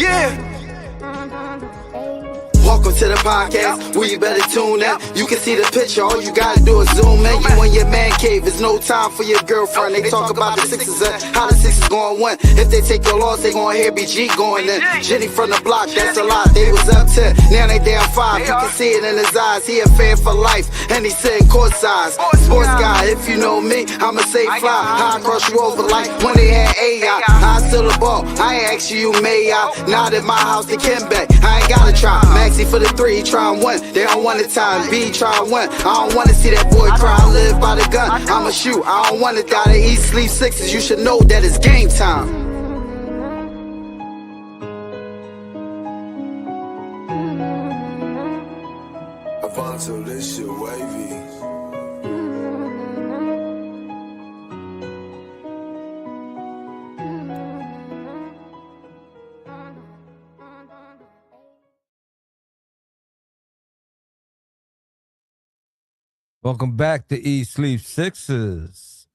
Yeah. Welcome to the podcast, where you better tune in. You can see the picture, all you gotta do is zoom in. You in your man cave, it's no time for your girlfriend. They talk about the Sixers and how the Sixers gonna win. If they take the loss, they gonna hear BG going in. Jenny from the block, that's a lot. They was up 10, now they down 5. You can see it in his eyes, he a fan for life, and he sitting courtside. Sports guy, if you know me, I'ma say fly. How I cross you over like when they had AI. I still the ball, I ain't ask you, may I? Not at my house, they can back. I ain't gotta try. Maxie for the 3, he try and win. They don't want the time. B try and win. I don't wanna see that boy cry. I live by the gun. I'ma shoot. I don't wanna die to eat, sleep sixes. You should know that it's game time. Avanto, this shit wavy. Welcome back to Eat Sleep Sixers.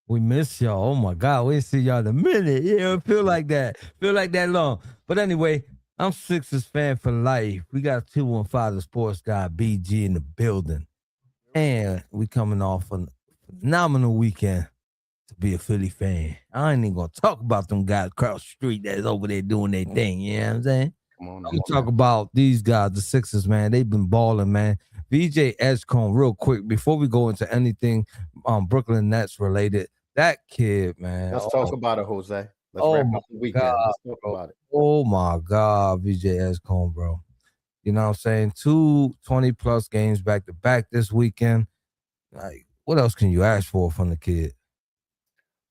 We miss y'all. Oh my God, we didn't see y'all in a minute. Yeah, it feel like that. Feel like that long. But anyway, I'm Sixers fan for life. We got 215 the sports guy BG in the building. And we coming off a phenomenal weekend to be a Philly fan. I ain't even gonna talk about them guys across the street that's over there doing their thing. You know what I'm saying? Come on, I'm gonna talk about these guys, the Sixers, man. They've been balling, man. VJ Edgecombe, real quick, before we go into anything Brooklyn Nets related, that kid, man. Let's talk about it, Jose. Let's wrap up the weekend. God, Let's talk about it. Oh my God, VJ Edgecombe, bro. You know what I'm saying? 2 20-plus games back to back this weekend. Like, what else can you ask for from the kid?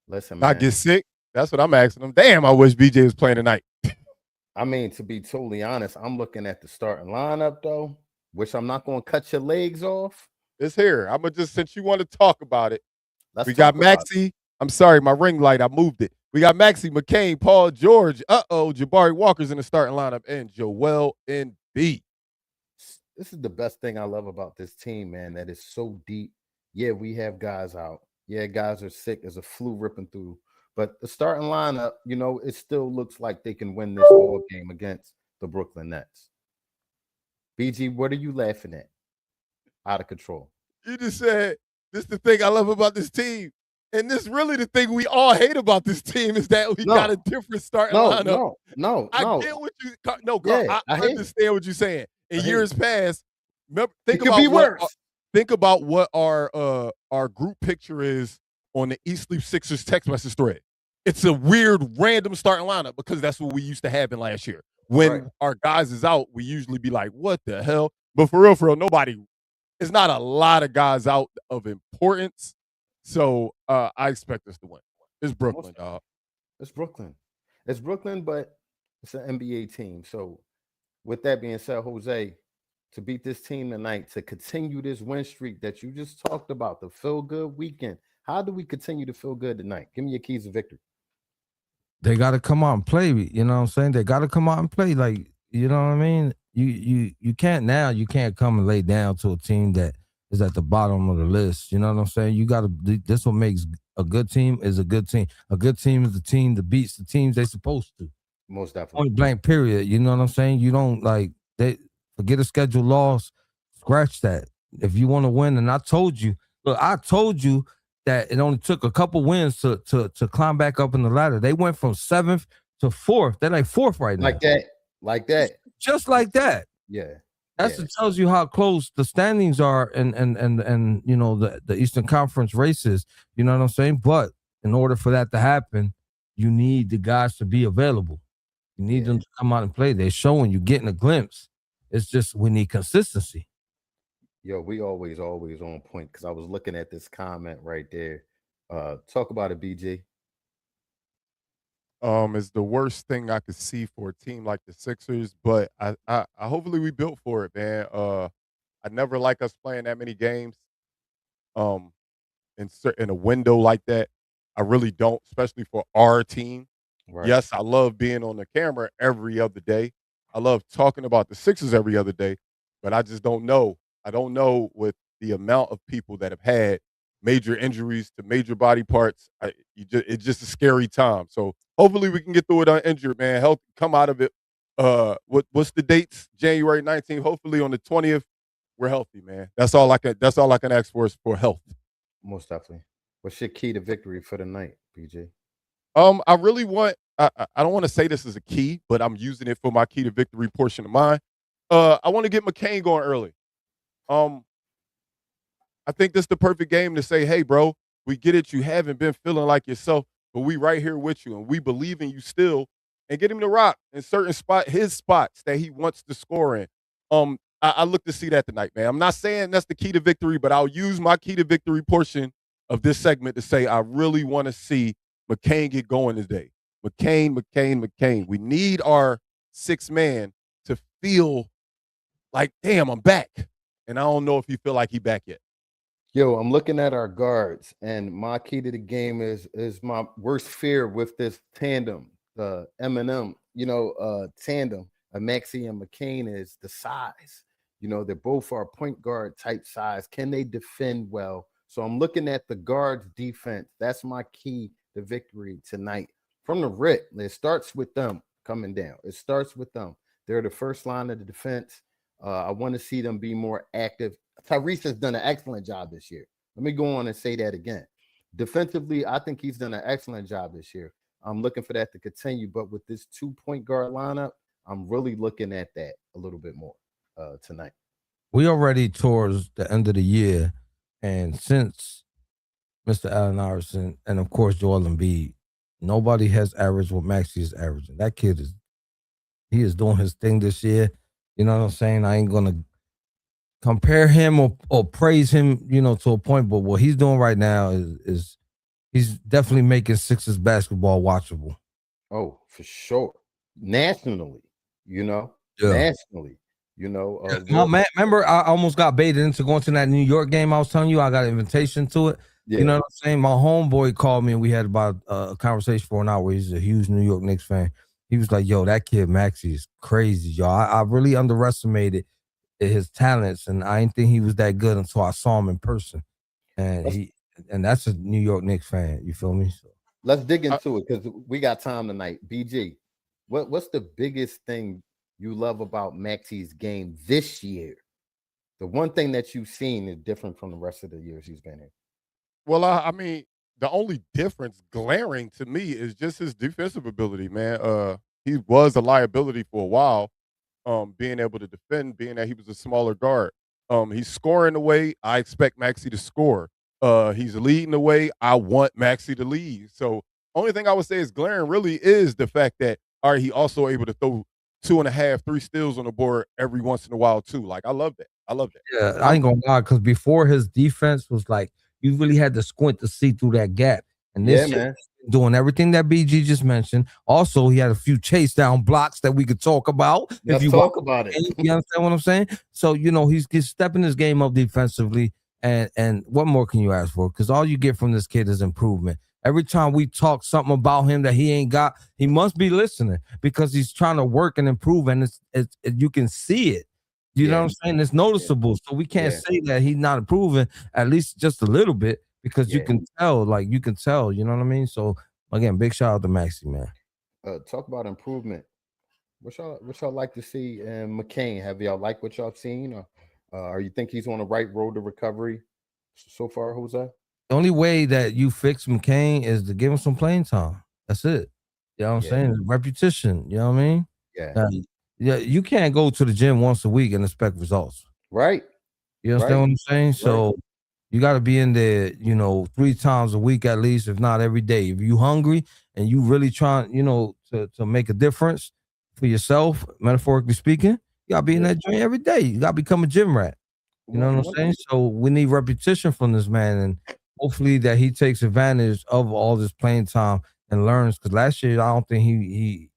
Listen, man. Not get sick. That's what I'm asking him. Damn, I wish BJ was playing tonight. I mean, to be totally honest, I'm looking at the starting lineup, though, which I'm not going to cut your legs off. It's here. I'm going to just, since you want to talk about it, Let's we got talk about Maxey. I'm sorry, my ring light, I moved it. We got Maxey, McCain, Paul George, Jabari Walker's in the starting lineup, and Joel Embiid. This is the best thing I love about this team, man, that is so deep. Yeah, we have guys out. Yeah, guys are sick. There's a flu ripping through. But the starting lineup, you know, it still looks like they can win this ball game against the Brooklyn Nets. BG, what are you laughing at? Out of control. You just said, this is the thing I love about this team. And this really the thing we all hate about this team is that we got a different starting lineup. No. I get what you – no, Carl, Yeah, I understand what you're saying. In years past, remember, it could be worse. Think about what our group picture is on the East Sleep Sixers text message thread. It's a weird, random starting lineup because that's what we used to have in last year. When our guys is out, we usually be like, what the hell? But for real, nobody – it's not a lot of guys out of importance. So I expect us to win. It's Brooklyn, dog. It's Brooklyn. It's Brooklyn, but it's an NBA team. So with that being said, Jose, to beat this team tonight, to continue this win streak that you just talked about, the feel-good weekend, how do we continue to feel good tonight? Give me your keys to victory. They got to come out and play. You know what I'm saying? They got to come out and play. Like, you know what I mean? You can't now. You can't come and lay down to a team that is at the bottom of the list. You know what I'm saying? You got to. This what makes a good team is a good team. A good team is a team that beats the teams they're supposed to. Most definitely. Point blank. Period. You know what I'm saying? You don't they forget a scheduled loss. Scratch that. If you want to win, and I told you that it only took a couple wins to climb back up in the ladder. They went from 7th to 4th. They're like 4th right now. Like that. Just like that. Yeah. It tells you how close the standings are and you know the Eastern Conference races. You know what I'm saying? But in order for that to happen, you need the guys to be available. You need them to come out and play. They're showing you, getting a glimpse. It's just we need consistency. Yo, we always on point because I was looking at this comment right there. Talk about it, BG. Is the worst thing I could see for a team like the Sixers, but I hopefully we built for it, man. I never like us playing that many games, in a window like that. I really don't, especially for our team. Right. Yes, I love being on the camera every other day. I love talking about the Sixers every other day, but I just don't know. I don't know with the amount of people that have had major injuries to major body parts. It's just a scary time. So hopefully we can get through it uninjured, man. Come out of it What's the dates? January 19th. Hopefully on the 20th, we're healthy, man. That's all I can ask for is for health. Most definitely. What's your key to victory for the night, PJ? I really want. I don't want to say this is a key, but I'm using it for my key to victory portion of mine. I want to get McCain going early. I think this is the perfect game to say, hey, bro, we get it. You haven't been feeling like yourself, but we right here with you, and we believe in you still. And get him to rock in certain his spots that he wants to score in. I look to see that tonight, man. I'm not saying that's the key to victory, but I'll use my key to victory portion of this segment to say I really want to see McCain get going today. McCain. We need our sixth man to feel like, damn, I'm back. And I don't know if he feel like he back yet. Yo, I'm looking at our guards, and my key to the game is my worst fear with this tandem, the M&M, tandem of Maxey and McCain is the size. They're both our point guard type size. Can they defend well? So I'm looking at the guards defense. That's my key to victory tonight. From the rip, it starts with them coming down. It starts with them. They're the first line of the defense. I want to see them be more active. Tyrese has done an excellent job this year. Let me go on and say that again. Defensively, I think he's done an excellent job this year. I'm looking for that to continue. But with this 2-point guard lineup, I'm really looking at that a little bit more tonight. We already towards the end of the year, and since Mr. Allen Iverson and of course Joel Embiid, nobody has averaged what Maxey is averaging. That kid is doing his thing this year. You know what I'm saying? I ain't gonna compare him or praise him, to a point, but what he's doing right now is he's definitely making Sixers basketball watchable. Oh, for sure. Nationally, Yeah. nationally, Remember, I almost got baited into going to that New York game. I was telling you I got an invitation to it. Yeah. You know what I'm saying? My homeboy called me and we had about a conversation for an hour. He's a huge New York Knicks fan. He was like, yo, that kid Maxey is crazy, y'all. I really underestimated his talents, and I didn't think he was that good until I saw him in person. And that's a New York Knicks fan. You feel me? So let's dig into it because we got time tonight. BG, what's the biggest thing you love about Maxey's game this year? The one thing that you've seen is different from the rest of the years he's been here. Well, I mean, the only difference glaring to me is just his defensive ability, man. He was a liability for a while, being able to defend, being that he was a smaller guard. He's scoring the way I expect Maxey to score. He's leading the way I want Maxey to lead. So only thing I would say is glaring really is the fact that, all right, he also able to throw 2.5, 3 steals on the board every once in a while too. Like I love that. yeah, I ain't gonna lie, because before his defense was like you really had to squint to see through that gap. And this man, doing everything that BG just mentioned. Also, he had a few chase down blocks that we could talk about. Let's talk about it. You understand what I'm saying? So, he's stepping his game up defensively. And what more can you ask for? Because all you get from this kid is improvement. Every time we talk something about him that he ain't got, he must be listening because he's trying to work and improve, and it's you can see it. You know what I'm saying? It's noticeable. Yeah. So we can't say that he's not improving, at least just a little bit, because you can tell, you know what I mean? So again, big shout out to Maxey, man. Talk about improvement. What y'all like to see in McCain? Have y'all liked what y'all seen, or you think he's on the right road to recovery so far, Jose? The only way that you fix McCain is to give him some playing time. That's it. You know what I'm saying? Repetition. You know what I mean? Yeah. You can't go to the gym once a week and expect results. Right. You understand what I'm saying? So you got to be in there, 3 times a week at least, if not every day. If you hungry and you really trying, to make a difference for yourself, metaphorically speaking, you got to be in that gym every day. You got to become a gym rat. You know what I'm saying? So we need repetition from this man, and hopefully that he takes advantage of all this playing time and learns. Because last year, I don't think he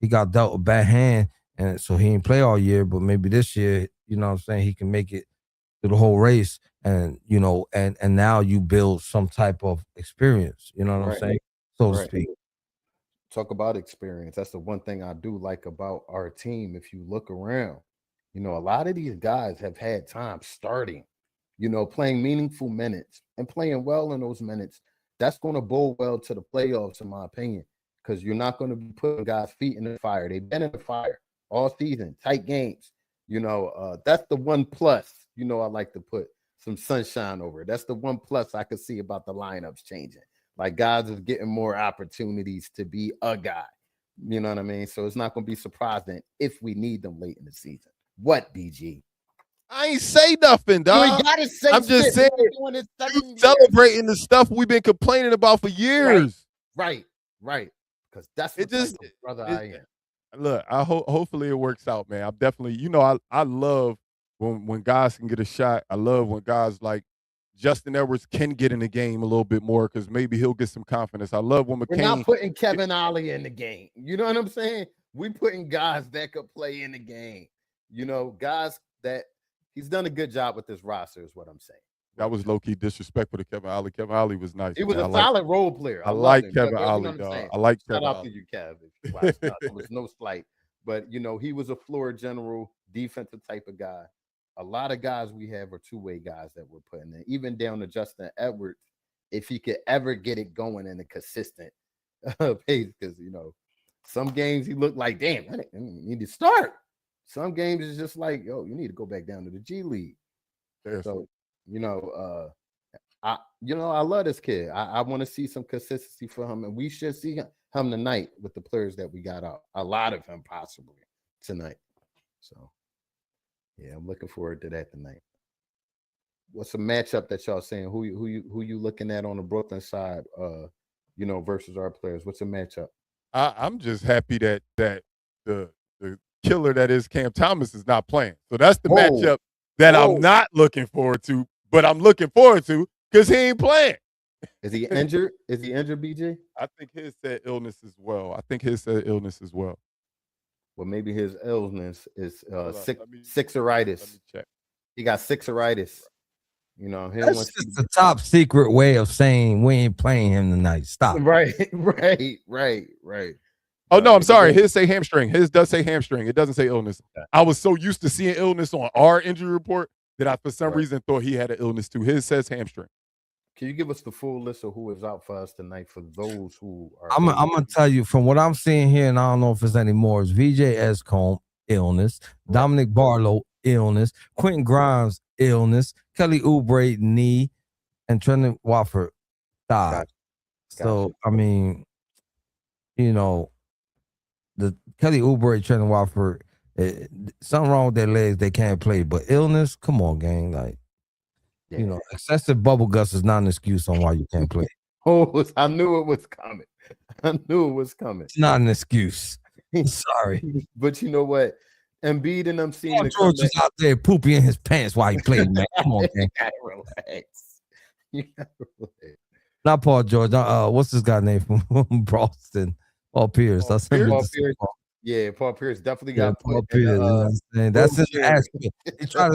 got dealt a bad hand, and so he didn't play all year. But maybe this year, you know what I'm saying, he can make it through the whole race, and and now you build some type of experience. You know what I'm saying, so to speak. Talk about experience. That's the one thing I do like about our team. If you look around, a lot of these guys have had time starting, playing meaningful minutes and playing well in those minutes. That's going to bode well to the playoffs, in my opinion, because you're not going to be putting guys' feet in the fire. They've been in the fire all season, tight games. That's the one plus. I like to put some sunshine over it. That's the one plus I could see about the lineups changing. Like guys is getting more opportunities to be a guy. You know what I mean? So it's not going to be surprising if we need them late in the season. What, BG? I ain't say nothing, dog. You ain't gotta say I'm just saying, you celebrating the stuff we've been complaining about for years. Right. Because that's what type of brother I am. Look, hopefully it works out, man. I'm definitely, I love when guys can get a shot. I love when guys like Justin Edwards can get in the game a little bit more because maybe he'll get some confidence. I love when McCain. We're not putting Kevin Ollie in the game. You know what I'm saying? We putting guys that could play in the game. Guys that he's done a good job with this roster is what I'm saying. That was low-key disrespectful to Kevin Ollie. Kevin Ollie was nice. He was a solid role player. I like Kevin Ollie, dog. I like Kevin Ollie. Shout out to you, Kev. If you watched that. There was no slight. But, he was a floor general, defensive type of guy. A lot of guys we have are two-way guys that we're putting in. Even down to Justin Edwards, if he could ever get it going in a consistent pace. Because, some games he looked like, damn, I need to start. Some games it's just like, yo, you need to go back down to the G League. So, I love this kid. I want to see some consistency for him, and we should see him tonight with the players that we got out. A lot of him possibly tonight. So, yeah, I'm looking forward to that tonight. What's the matchup that y'all saying? Who you looking at on the Brooklyn side? Versus our players. What's the matchup? I'm just happy that the killer that is Cam Thomas is not playing. So that's the matchup that I'm not looking forward to, but I'm looking forward to because he ain't playing. Is he injured? Is he injured, BJ? I think his said illness as well. Well, maybe his illness is sixeritis. Let me check. He got sixeritis. That's just the top secret way of saying we ain't playing him tonight. Stop. Right. Oh, no, I'm sorry. His say hamstring. His does say hamstring. It doesn't say illness. Okay. I was so used to seeing illness on our injury report that I, for some reason, thought he had an illness too. His says hamstring. Can you give us the full list of who is out for us tonight for those who are? I'm going to tell you from what I'm seeing here, and I don't know if it's any more, is VJ Escombe, illness. Right. Dominic Barlow, illness. Quentin Grimes, illness. Kelly Oubre, knee. And Trendon Watford, thigh. Gotcha. So, I mean, the Kelly Oubre, Trendon Watford, something wrong with their legs. They can't play. But illness, come on, gang. Like, excessive bubble guts is not an excuse on why you can't play. I knew it was coming. It's not an excuse. Sorry. But you know what? Embiid and them seem to George is out there pooping in his pants while he played, man. Come on, man. You gotta relax. Not Paul George. What's this guy name from Boston? Paul Pierce. Paul Pierce. Yeah, Paul Pierce definitely got Paul Pierce. That's in the aspect. He tried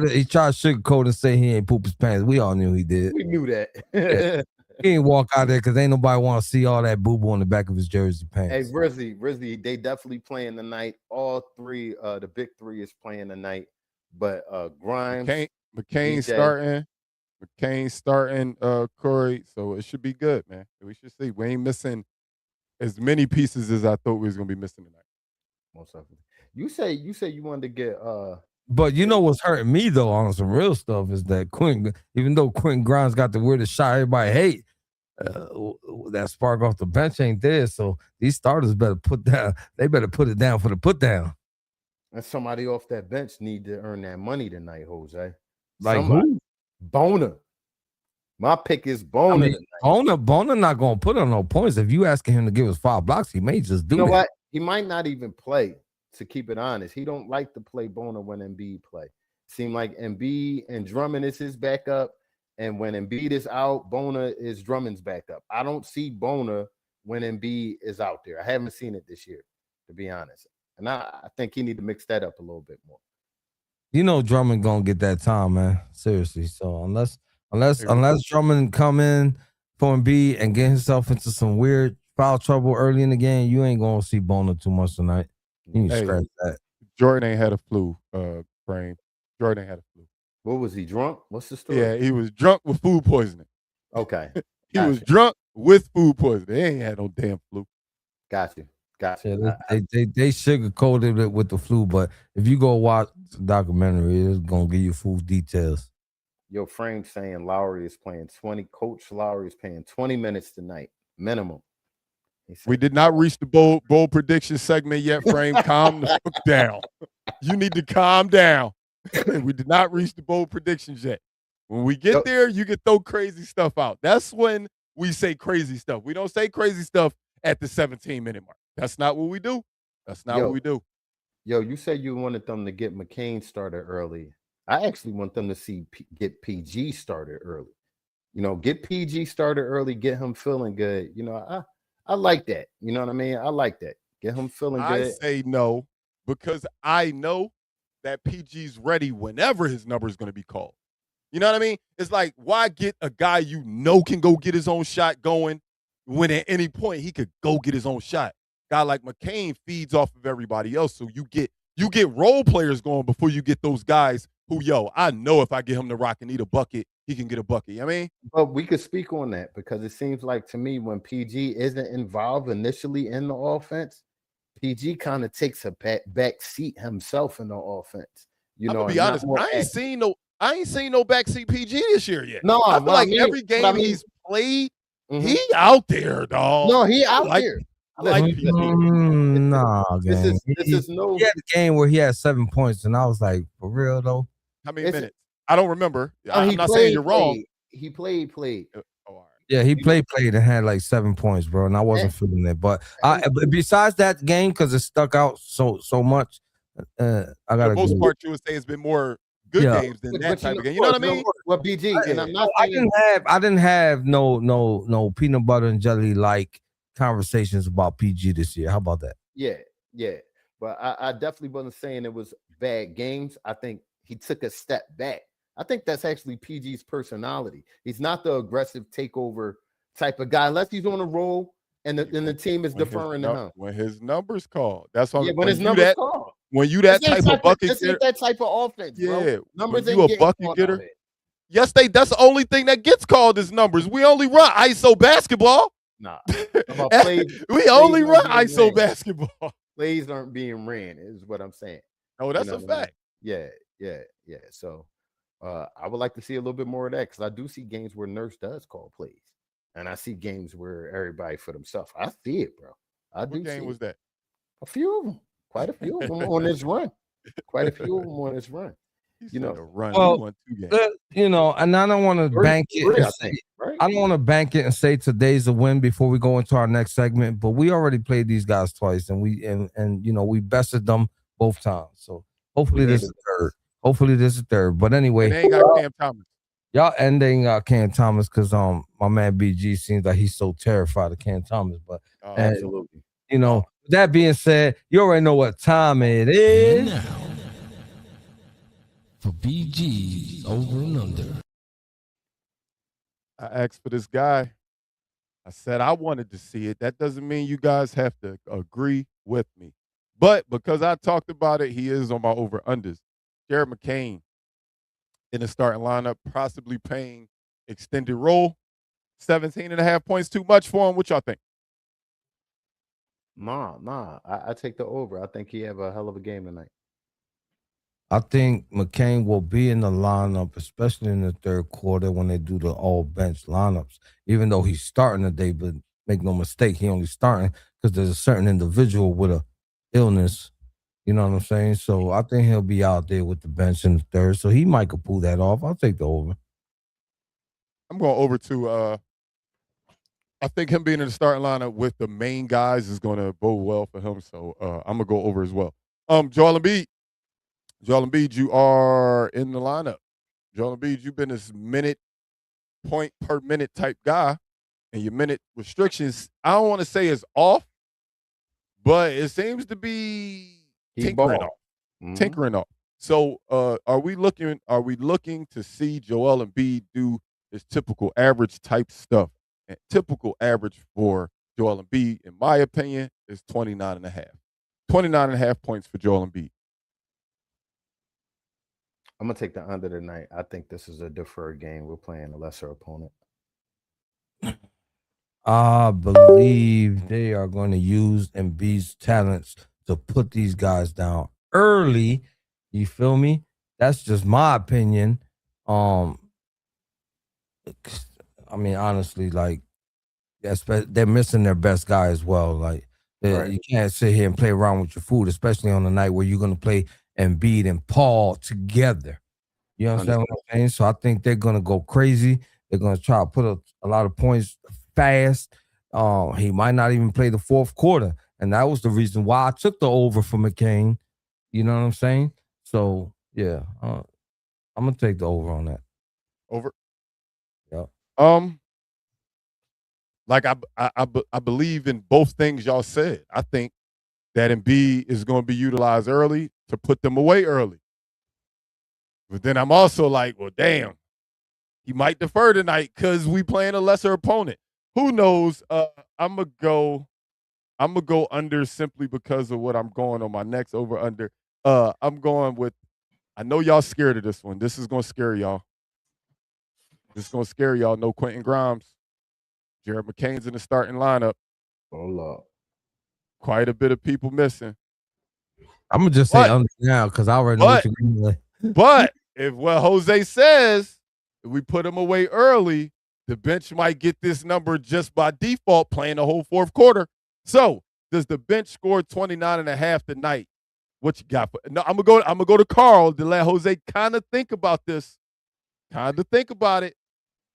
to sugarcoat and say he ain't poop his pants. We all knew he did. We knew that. Yeah. He ain't walk out there because ain't nobody want to see all that boo-boo on the back of his jersey pants. Hey, Rizzy, they definitely playing tonight. All three, the big three is playing tonight. But Grimes, McCain starting, Corey. So it should be good, man. We should see. We ain't missing as many pieces as I thought we was gonna be missing tonight. Most definitely. You say you wanted to get But you know what's hurting me though on some real stuff is that even though Quentin Grimes got the weirdest shot everybody hate, that spark off the bench ain't there. So these starters better put it down for the put down. And somebody off that bench need to earn that money tonight, Jose. Like who? Bona. My pick is Bona. Bona not gonna put on no points. If you asking him to give us 5 blocks, he may just do that. What? He might not even play, to keep it honest. He don't like to play Bona when Embiid play. Seem like Embiid and Drummond is his backup. And when Embiid is out, Bona is Drummond's backup. I don't see Bona when Embiid is out there. I haven't seen it this year, to be honest. And I think he need to mix that up a little bit more. Drummond gonna get that time, man. Seriously. So unless Drummond come in for Embiid and get himself into some weird foul trouble early in the game, you ain't gonna see Bona too much tonight. You need to scratch that. Jordan ain't had a flu, frame. Jordan ain't had a flu. What was he, drunk? What's the story? Yeah, he was drunk with food poisoning. Okay. He was drunk with food poisoning. He ain't had no damn flu. Got you. Yeah, they sugarcoated it with the flu, but if you go watch the documentary, it's gonna give you full details. Your frame saying Lowry is playing 20. Coach Lowry is playing 20 minutes tonight, minimum. We did not reach the bowl prediction segment yet, Frame. Calm the fuck down. You need to calm down. We did not reach the bold predictions yet. When we get there, you can throw crazy stuff out. That's when we say crazy stuff. We don't say crazy stuff at the 17-minute mark. That's not what we do. That's not what we do. Yo, you said you wanted them to get McCain started early. I actually want them to get PG started early. You know, get PG started early, get him feeling good. You know, I like that. You know what I mean? I like that. Get him feeling good. I say no because I know that PG's ready whenever his number is going to be called. You know what I mean? It's like, why get a guy you know can go get his own shot going when at any point he could go get his own shot? Guy like McCain feeds off of everybody else, so you get role players going before you get those guys who, I know if I get him to rock and need a bucket, he can get a bucket. You know what I mean? But we could speak on that because it seems like to me when PG isn't involved initially in the offense, PG kind of takes a back seat himself in the offense. You know, I'm gonna be honest, I ain't seen no backseat PG this year yet. No, I feel like every game he's played, he out there, dog. No, he out there. I like PG. Nah, this is no. He had a game where he had 7 points, and I was like, for real though. How many minutes? I don't remember. I'm not saying you're wrong. He played. Yeah, he played and had like 7 points, bro, and I wasn't feeling it. But besides that game, because it stuck out so much, I gotta. For the most part, you would say it's been more good games than that type of game. You know what I mean? Well, BG, and I'm not. I didn't have no peanut butter and jelly like conversations about PG this year. How about that? Yeah. But I definitely wasn't saying it was bad games. I think he took a step back. I think that's actually PG's personality. He's not the aggressive takeover type of guy, unless he's on a roll and the team is deferring to him. When his numbers called, that's what. Yeah, when his numbers called. When you that type of bucket getter, that type of offense, bro. Yeah, Numbers you a bucket getter. Yes, that's the only thing that gets called is numbers. We only run ISO basketball. Nah, we only run ISO basketball. Plays aren't being ran, is what I'm saying. Oh, that's a fact. Yeah. So I would like to see a little bit more of that because I do see games where Nurse does call plays, and I see games where everybody for themselves. I see it, bro. What game was that? A few of them, quite a few of them on this run. You know, run. Well, and I don't want to bank it. I don't want to bank it and say today's a win before we go into our next segment. But we already played these guys twice, and we bested them both times. So hopefully this is third. But anyway, they ain't got Cam Thomas. Y'all ending Cam Thomas because my man BG seems like he's so terrified of Cam Thomas. But absolutely, that being said, you already know what time it is. Now, for BG's over and under. I asked for this guy. I said I wanted to see it. That doesn't mean you guys have to agree with me. But because I talked about it, he is on my over-unders. Jared McCain in the starting lineup, possibly playing extended role. 17.5 points too much for him. What y'all think? Nah. I take the over. I think he have a hell of a game tonight. I think McCain will be in the lineup, especially in the third quarter when they do the all bench lineups. Even though he's starting today, but make no mistake, he only starting because there's a certain individual with a illness. You know what I'm saying? So I think he'll be out there with the bench in the third. So he might could pull that off. I'll take the over. I'm going over to I think him being in the starting lineup with the main guys is going to bode well for him. So I'm going to go over as well. Joel Embiid, you are in the lineup. Joel Embiid, you've been this point per minute type guy, and your minute restrictions, I don't want to say is off, but it seems to be tinkering off. Tinkering off. So are we looking to see Joel Embiid do his typical average type stuff? And typical average for Joel Embiid, in my opinion, is 29.5. 29.5 points for Joel Embiid. I'm going to take the under tonight. I think this is a deferred game. We're playing a lesser opponent. I believe they are going to use Embiid's talents to put these guys down early. You feel me? That's just my opinion. Um, I mean, honestly, like they're missing their best guy as well. Like Right. you can't sit here and play around with your food, especially on the night where you're going to play Embiid and Paul together. You understand what I'm saying? So I think they're going to go crazy. They're going to try to put a lot of points fast. He might not even play the fourth quarter, and that was the reason why I took the over for McCain. You know what I'm saying? So yeah, I'm gonna take the over on that. Over. Yep. Like I believe in both things y'all said. I think that Embiid is going to be utilized early to put them away early. But then I'm also like, well, damn, he might defer tonight because we playing a lesser opponent. Who knows? I'm gonna go under simply because of what I'm going on my next over under. I'm going with. I know y'all scared of this one. This is gonna scare y'all. This is gonna scare y'all. No Quentin Grimes. Jared McCain's in the starting lineup. Oh Lord. Quite a bit of people missing. I'm gonna just say under now because I already know what you're gonna say. But if what Jose says, if we put him away early, the bench might get this number just by default, playing the whole fourth quarter. So does the bench score 29.5 tonight? What you got? No, I'm gonna go to Carl to let Jose kind of think about this. Kind of think about it.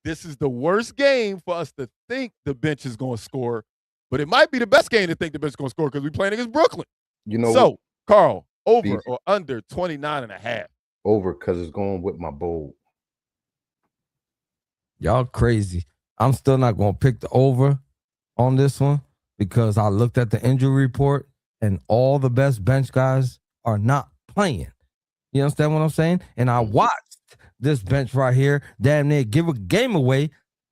This is the worst game for us to think the bench is going to score, but it might be the best game to think the bench is going to score because we're playing against Brooklyn. You know, so Carl, over or under 29.5? Over, because it's going with my bold. Y'all crazy. I'm still not gonna pick the over on this one because I looked at the injury report and all the best bench guys are not playing. You understand what I'm saying? And I watched this bench right here damn near give a game away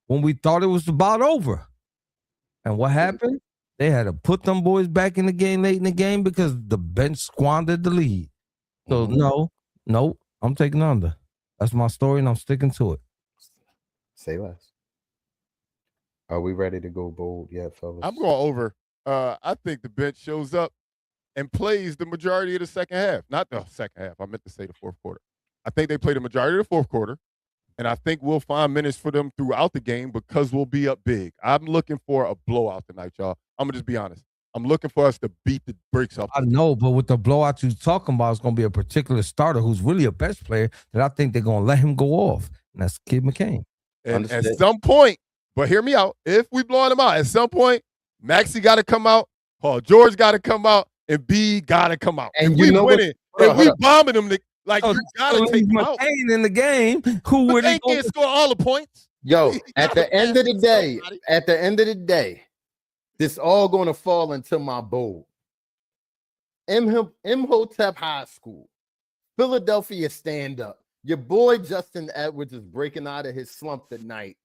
when we thought it was about over. And what happened? They had to put them boys back in the game late in the game because the bench squandered the lead. So no, I'm taking under. That's my story and I'm sticking to it. Say less. Are we ready to go bold yet, fellas? I'm going over. I think the bench shows up and plays the majority of the second half. Not the second half. I meant to say the fourth quarter. I think they play the majority of the fourth quarter, and I think we'll find minutes for them throughout the game because we'll be up big. I'm looking for a blowout tonight, y'all. I'm going to just be honest. I'm looking for us to beat the brakes off. I know, but with the blowout you're talking about, it's going to be a particular starter who's really a bench player that I think they're going to let him go off, and that's Kid McCain. And at some point, but hear me out, if we blowing them out, at some point, Maxey got to come out, Paul George got to come out, and B got to come out. And if you we know winning, if we bombing them, like you got to take them out. McCain in the game, who would he can't score all the points? Yo, at the end of the day, this all going to fall into my bowl. Imhotep High School, Philadelphia stand up. Your boy Justin Edwards is breaking out of his slump tonight.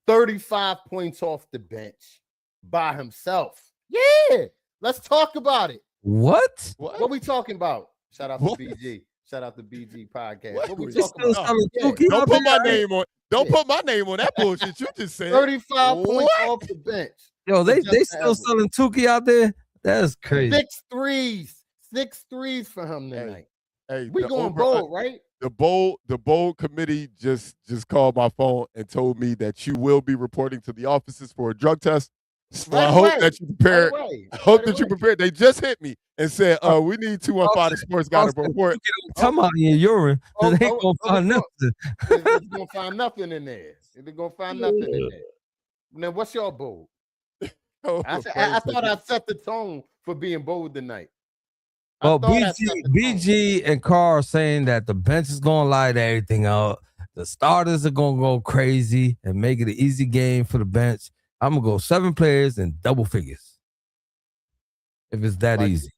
35 points off the bench by himself. Yeah, let's talk about it. What are we talking about? Shout out to BG. Shout out to BG podcast. What we talking about? Don't put my name on. Don't put my name on that bullshit you just said. 35 points off the bench. Yo, they still selling Tukey out there? That's crazy. 6 threes for him tonight. Hey, we going bold, right? The bold committee just called my phone and told me that you will be reporting to the offices for a drug test. So I hope that you prepared. I hope that you prepared. They just hit me and said, we need 215 Sports got to report. Come out in your urine. They ain't gonna find nothing. They're gonna find nothing in there. They're gonna find nothing in there. Now, what's your bold? I thought I set the tone for being bold tonight. Well, BG and Carl are saying that the bench is going to light everything out. The starters are going to go crazy and make it an easy game for the bench. I'm going to go 7 players in double figures. If it's that easy.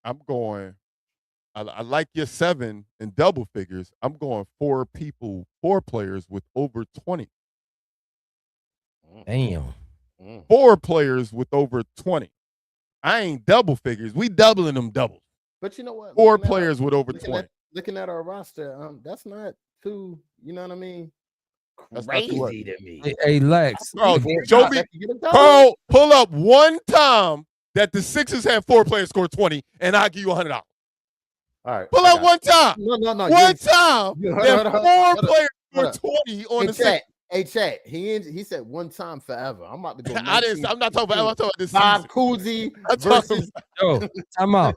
I'm going, I like your 7 in double figures. I'm going 4 players with over 20. Damn. 4 players with over 20. I ain't double figures. We doubling them doubles. But you know what? 4 players with over 20. Looking at our roster, that's not too, you know what I mean? That's not too crazy to me. Hey, Lex. Carl, Four show times me. that can get it done. Carl, pull up one time that the Sixers had 4 players score 20, and I'll give you $100. All right. Pull I up got one time. you. No. One time Hold that on, hold 4 on. players Hold scored on. 20 on Hey, the Sixers. chat. Hey, chat. He said one time forever. I'm about to go. I'm not talking about. I'm talking about this Bob season. Cousy I'm talking versus. Yo, time out,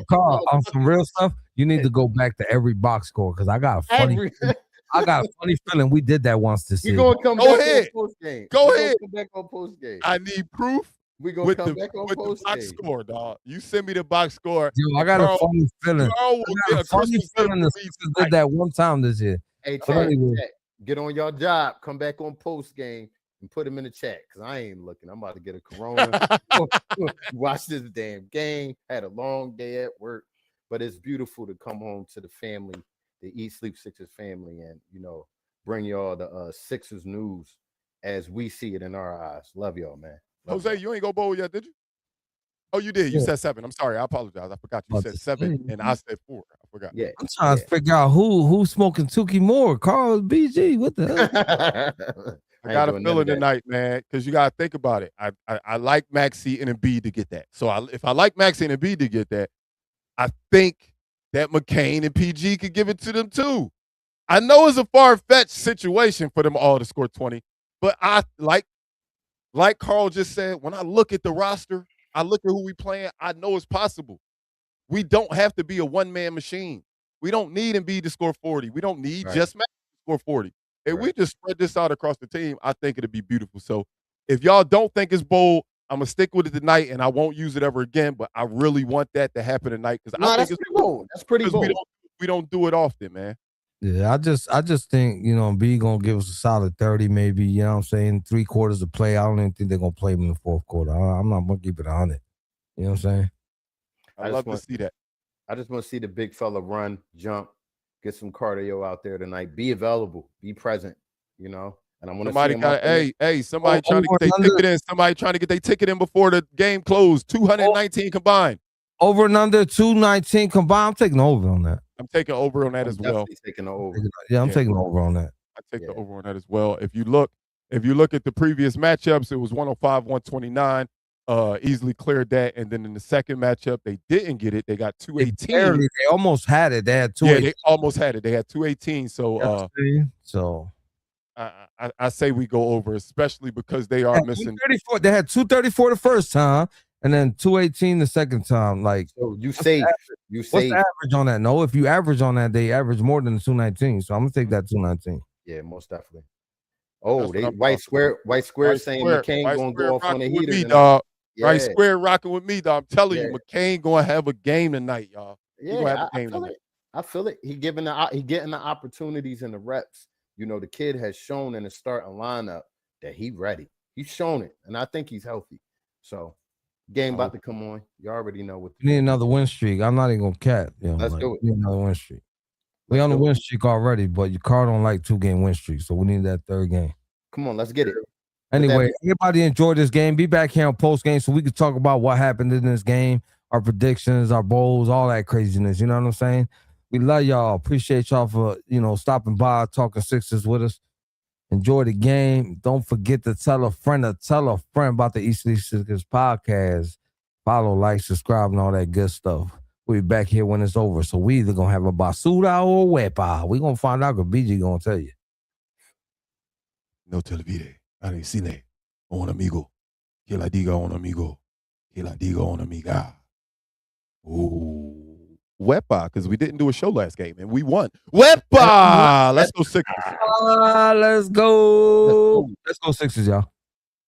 Carl. On some real stuff, you need to go back to every box score because I got a funny. I got a funny feeling we did that once this We're year. gonna come Go back ahead. on post game. Go ahead. Come back on post game. I need proof We're gonna with come the back on post box game. score, dog. You send me the box score. Yo, I got a funny feeling. Carl will I get got a a funny Christmas gift feeling for the me Sixers tonight. did that one time this year. Hey, But anyway. chat, get on your job. Come back on post game and put them in the chat because I ain't looking. I'm about to get a corona. Watch this damn game. Had a long day at work, but it's beautiful to come home to the family, the Eat Sleep Sixers family, and bring y'all the Sixers news as we see it in our eyes. Love y'all, man. Love Jose, y'all. you ain't go bowl yet, did you? Oh, you did. You Yeah. said 7. I'm sorry. I apologize. I forgot you said 7, and I said 4. I forgot. Yeah. I'm trying to figure out who's smoking Tukey more, Carl or BG. What the hell? I got a feeling tonight, man, because you got to think about it. I like Maxey and Embiid to get that. So if I like Maxey and Embiid to get that, I think that McCain and PG could give it to them too. I know it's a far-fetched situation for them all to score 20, but I like Carl just said, when I look at the roster, I look at who we playing, I know it's possible. We don't have to be a one-man machine. We don't need Embiid to score 40. We don't need just Maxey to score 40. If we just spread this out across the team, I think it'd be beautiful. So if y'all don't think it's bold, I'm going to stick with it tonight, and I won't use it ever again, but I really want that to happen tonight because I think it's pretty bold. That's pretty bold. We don't do it often, man. Yeah, I just think, B gonna give us a solid 30, maybe, you know what I'm saying? 3 quarters of play. I don't even think they're gonna play him in the fourth quarter. I'm not gonna keep it 100. You know what I'm saying? I love to see that. I just want to see the big fella run, jump, get some cardio out there tonight. Be available, be present, And I want to somebody trying to get their ticket in. Somebody trying to get their ticket in before the game closed. 219 combined. Over and under 219 combined. I'm taking over on that. I'm taking over on that as well. Taking the over. Yeah, I'm taking over on that. I take the over on that as well. If you look at the previous matchups, it was 105, 129. Easily cleared that. And then in the second matchup, they didn't get it. They got 218. They almost had it. They had 218. Yeah, they almost had it. They had 218. So I say we go over, especially because they are missing 234. They had 234 the first time and then 218 the second time. Like, so you say what's the average on that? No, if you average on that, they average more than the 219. So I'm gonna take that 219. Yeah, most definitely. Oh, they white square saying McCain gonna go off on the heater. Me, dog. Yeah. Right square rocking with me, dog. I'm telling you, McCain gonna have a game tonight, y'all. Yeah, I feel it. He getting the opportunities and the reps. The kid has shown in the starting lineup that he's ready. He's shown it, and I think he's healthy. So, game about to come on. You already know what. We need another win streak. I'm not even gonna cap. Let's do it. We need another win streak. We on the win streak already, but your car don't like 2-game win streak, so we need that third game. Come on, let's get it. Anyway, everybody enjoy this game. Be back here on post game so we can talk about what happened in this game, our predictions, our bowls, all that craziness. You know what I'm saying? We love y'all. Appreciate y'all for, stopping by, talking Sixers with us. Enjoy the game. Don't forget to tell a friend about the Eat Sleep Sixers podcast. Follow, like, subscribe, and all that good stuff. We'll be back here when it's over. So we either going to have a basura or a wepa. We're going to find out because BG going to tell you. No televide. Cine. Un amigo. Que la diga un amigo. Que la diga una amiga. Ooh. Wepa, because we didn't do a show last game and we won. Wepa! Let's go Sixers. Let's go. Let's go Sixers, y'all.